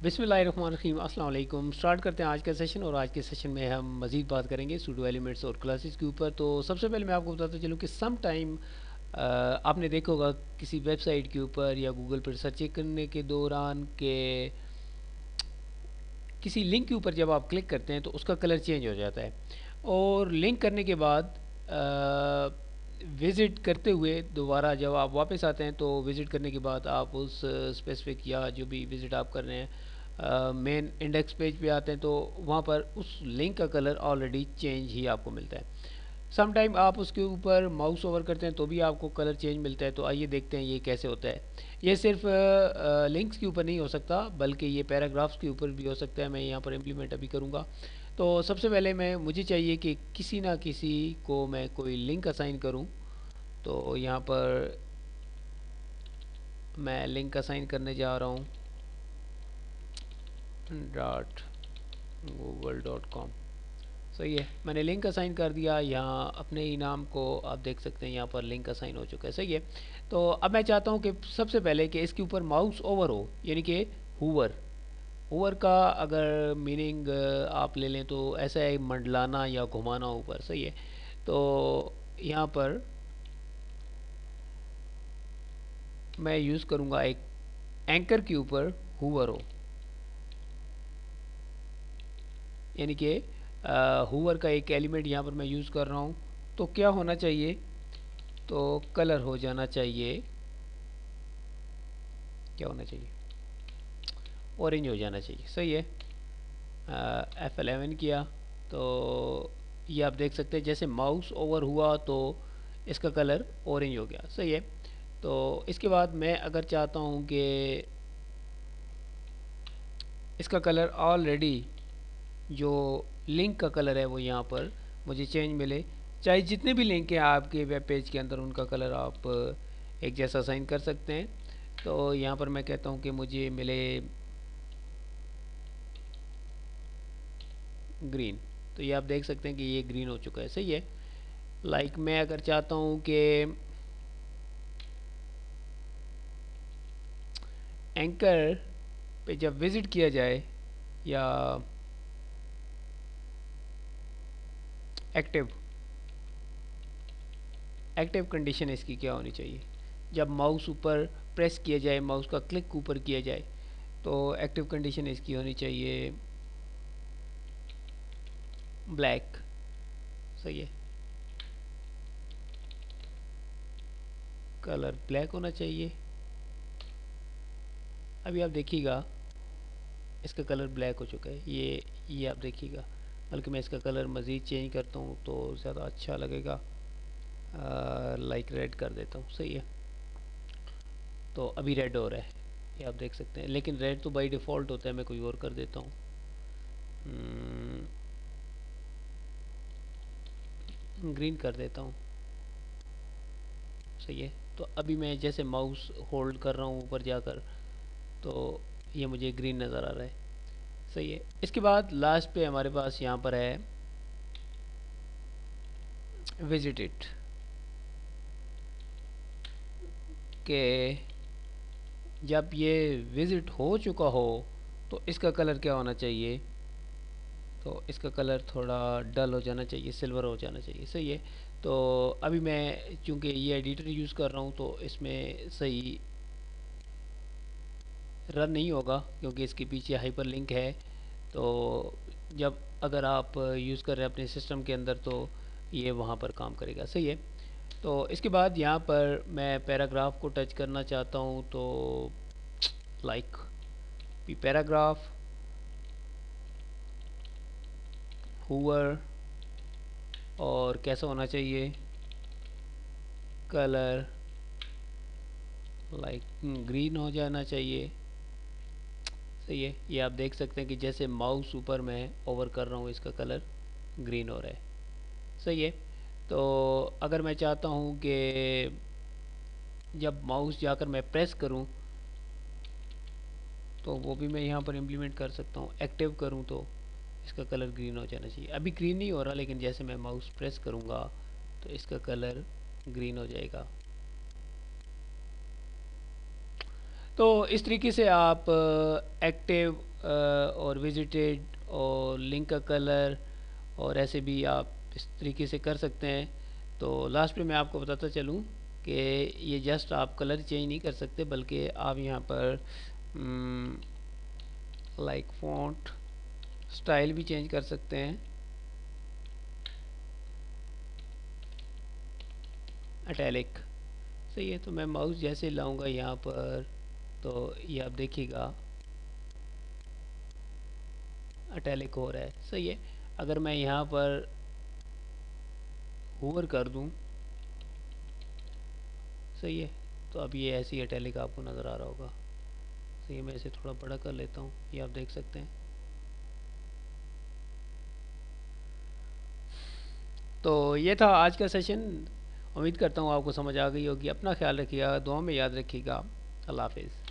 बिस्मिल्लाहिर्रहमानिर्रहीम अस्सलाम वालेकुम। स्टार्ट करते हैं आज का सेशन। और आज के सेशन में हम मज़ीद बात करेंगे सूडो एलिमेंट्स और क्लासेस के ऊपर। तो सबसे पहले मैं आपको बताता चलूँ कि सम टाइम आपने देखा होगा किसी वेबसाइट के ऊपर या गूगल पर सर्च करने के दौरान के किसी लिंक के ऊपर जब आप क्लिक करते हैं तो उसका कलर चेंज हो जाता है। और लिंक करने के बाद विज़िट करते हुए दोबारा जब आप वापस आते हैं तो विज़िट करने के बाद आप उस स्पेसिफिक या जो भी विज़िट आप कर रहे हैं मेन इंडेक्स पेज पे आते हैं तो वहाँ पर उस लिंक का कलर ऑलरेडी चेंज ही आपको मिलता है। सम टाइम आप उसके ऊपर माउस ओवर करते हैं तो भी आपको कलर चेंज मिलता है। तो आइए देखते हैं ये कैसे होता है। ये सिर्फ लिंक्स के ऊपर नहीं हो सकता बल्कि ये पैराग्राफ्स के ऊपर भी हो सकता है। मैं यहाँ पर इम्प्लीमेंट अभी करूँगा। तो सबसे पहले मुझे चाहिए कि किसी ना किसी को मैं कोई लिंक असाइन करूँ। तो यहाँ पर मैं लिंक असाइन करने जा रहा हूँ .google.com। सही है, मैंने लिंक असाइन कर दिया। यहाँ अपने ही नाम को आप देख सकते हैं, यहाँ पर लिंक असाइन हो चुका है। सही है। तो अब मैं चाहता हूँ कि सबसे पहले कि इसके ऊपर माउस ओवर हो, यानी कि हुवर। हुवर का अगर मीनिंग आप ले लें तो ऐसा है मंडलाना या घुमाना ऊपर। सही है। तो यहाँ पर मैं यूज़ करूँगा एक एंकर के ऊपर हुवर हो, यानी कि हुवर का एक एलिमेंट यहाँ पर मैं यूज़ कर रहा हूँ। तो क्या होना चाहिए, तो कलर हो जाना चाहिए, क्या होना चाहिए, ऑरेंज हो जाना चाहिए। सही है। F11 किया तो ये आप देख सकते हैं जैसे माउस ओवर हुआ तो इसका कलर ऑरेंज हो गया। सही है। तो इसके बाद मैं अगर चाहता हूँ कि इसका कलर ऑलरेडी जो लिंक का कलर है वो यहाँ पर मुझे चेंज मिले, चाहे जितने भी लिंक हैं आपके वेब पेज के अंदर उनका कलर आप एक जैसा असाइन कर सकते हैं। तो यहाँ पर मैं कहता हूँ कि मुझे मिले ग्रीन। तो ये आप देख सकते हैं कि ये ग्रीन हो चुका है। सही है। लाइक मैं अगर चाहता हूँ कि एंकर पे जब विज़िट किया जाए या एक्टिव एक्टिव कंडीशन इसकी क्या होनी चाहिए, जब माउस ऊपर प्रेस किया जाए, माउस का क्लिक ऊपर किया जाए तो एक्टिव कंडीशन इसकी होनी चाहिए ब्लैक। सही है, कलर ब्लैक होना चाहिए। अभी आप देखिएगा इसका कलर ब्लैक हो चुका है। ये आप देखिएगा। बल्कि मैं इसका कलर मज़ीद चेंज करता हूँ तो ज़्यादा अच्छा लगेगा। लाइक रेड कर देता हूँ। सही है। तो अभी रेड हो रहा है, ये आप देख सकते हैं। लेकिन रेड तो बाई डिफ़ॉल्ट होता है, मैं कोई और कर देता हूँ। ग्रीन कर देता हूँ। सही है। तो अभी मैं जैसे माउस होल्ड कर रहा हूँ ऊपर जाकर तो ये मुझे ग्रीन नज़र आ रहा है। सही है। इसके बाद लास्ट पे हमारे पास यहाँ पर है विजिट इट, के जब ये विज़िट हो चुका हो तो इसका कलर क्या होना चाहिए, तो इसका कलर थोड़ा डल हो जाना चाहिए, सिल्वर हो जाना चाहिए। सही है। तो अभी मैं चूँकि ये एडिटर यूज़ कर रहा हूँ तो इसमें सही रन नहीं होगा क्योंकि इसके पीछे हाइपर लिंक है। तो जब अगर आप यूज़ कर रहे हैं अपने सिस्टम के अंदर तो ये वहाँ पर काम करेगा। सही है। तो इसके बाद यहाँ पर मैं पैराग्राफ को टच करना चाहता हूँ तो लाइक भी पैराग्राफ हुवर, और कैसा होना चाहिए, कलर लाइक ग्रीन हो जाना चाहिए। सही है। ये आप देख सकते हैं कि जैसे माउस ऊपर मैं ओवर कर रहा हूँ इसका कलर ग्रीन हो रहा है। सही है। तो अगर मैं चाहता हूँ कि जब माउस जाकर मैं प्रेस करूँ तो वो भी मैं यहाँ पर इम्प्लीमेंट कर सकता हूँ। एक्टिव करूँ तो इसका कलर ग्रीन हो जाना चाहिए। अभी ग्रीन नहीं हो रहा लेकिन जैसे मैं माउस प्रेस करूँगा तो इसका कलर ग्रीन हो जाएगा। तो इस तरीके से आप एक्टिव और विजिटेड और लिंक का कलर, और ऐसे भी आप इस तरीके से कर सकते हैं। तो लास्ट में मैं आपको बताता चलूँ कि ये जस्ट आप कलर चेंज नहीं कर सकते, बल्कि आप यहाँ पर लाइक फ़ॉन्ट स्टाइल भी चेंज कर सकते हैं, इटैलिक। सही है, तो मैं माउस जैसे लाऊंगा यहाँ पर तो ये आप देखिएगा इटैलिक हो रहा है। सही है, अगर मैं यहाँ पर होवर कर दूँ, सही है, तो अब ये ऐसी इटैलिक आपको नज़र आ रहा होगा। सही है, मैं इसे थोड़ा बड़ा कर लेता हूँ, ये आप देख सकते हैं। तो ये था आज का सेशन। उम्मीद करता हूँ आपको समझ आ गई होगी। अपना ख्याल रखिएगा, दुआ में याद रखिएगा। अल्लाह हाफिज़।